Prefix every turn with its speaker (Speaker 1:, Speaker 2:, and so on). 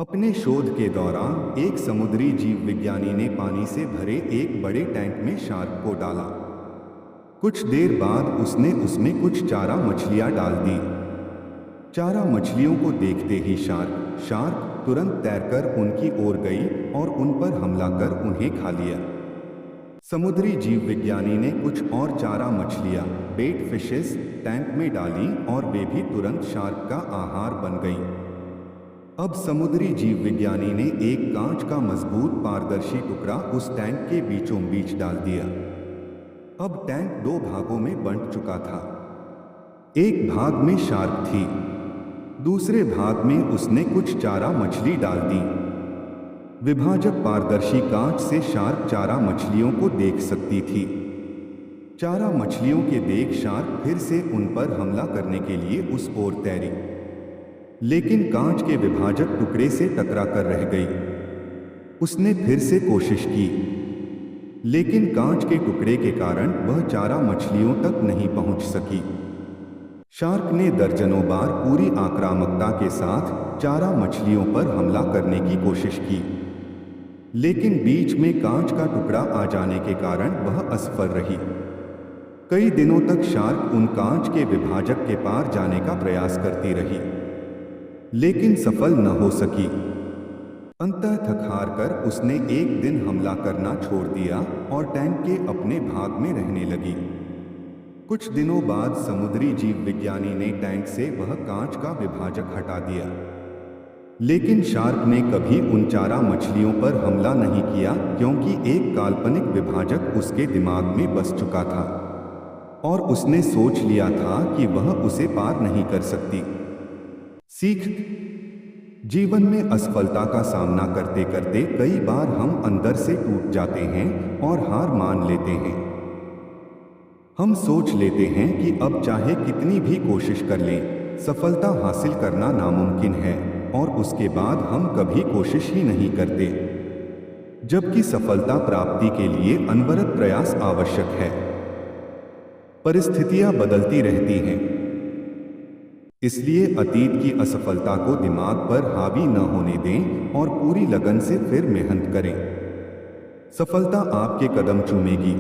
Speaker 1: अपने शोध के दौरान एक समुद्री जीव विज्ञानी ने पानी से भरे एक बड़े टैंक में शार्क को डाला। कुछ देर बाद उसने उसमें कुछ चारा मछलियां डाल दी। चारा मछलियों को देखते ही शार्क तुरंत तैरकर उनकी ओर गई और उन पर हमला कर उन्हें खा लिया। समुद्री जीव विज्ञानी ने कुछ और चारा मछलियां बेट फिशेस टैंक में डाली और वे भी तुरंत शार्क का आहार बन गईं। अब समुद्री जीव विज्ञानी ने एक कांच का मजबूत पारदर्शी टुकड़ा उस टैंक के बीचों बीच डाल दिया। अब टैंक दो भागों में बंट चुका था। एक भाग में शार्क थी, दूसरे भाग में उसने कुछ चारा मछली डाल दी। विभाजक पारदर्शी कांच से शार्क चारा मछलियों को देख सकती थी। चारा मछलियों के देख शार्क फिर से उन पर हमला करने के लिए उस ओर तैरी, लेकिन कांच के विभाजक टुकड़े से टकरा कर रह गई। उसने फिर से कोशिश की, लेकिन कांच के टुकड़े के कारण वह चारा मछलियों तक नहीं पहुंच सकी। शार्क ने दर्जनों बार पूरी आक्रामकता के साथ चारा मछलियों पर हमला करने की कोशिश की, लेकिन बीच में कांच का टुकड़ा आ जाने के कारण वह असफल रही। कई दिनों तक शार्क उन कांच के विभाजक के पार जाने का प्रयास करती रही, लेकिन सफल न हो सकी। अंततः थक हार कर उसने एक दिन हमला करना छोड़ दिया और टैंक के अपने भाग में रहने लगी। कुछ दिनों बाद समुद्री जीव विज्ञानी ने टैंक से वह कांच का विभाजक हटा दिया, लेकिन शार्क ने कभी उन चारा मछलियों पर हमला नहीं किया, क्योंकि एक काल्पनिक विभाजक उसके दिमाग में बस चुका था और उसने सोच लिया था कि वह उसे पार नहीं कर सकती। सीख: जीवन में असफलता का सामना करते करते कई बार हम अंदर से टूट जाते हैं और हार मान लेते हैं। हम सोच लेते हैं कि अब चाहे कितनी भी कोशिश कर लें, सफलता हासिल करना नामुमकिन है, और उसके बाद हम कभी कोशिश ही नहीं करते, जबकि सफलता प्राप्ति के लिए अनवरत प्रयास आवश्यक है। परिस्थितियां बदलती रहती हैं, इसलिए अतीत की असफलता को दिमाग पर हावी न होने दें और पूरी लगन से फिर मेहनत करें। सफलता आपके कदम चूमेगी।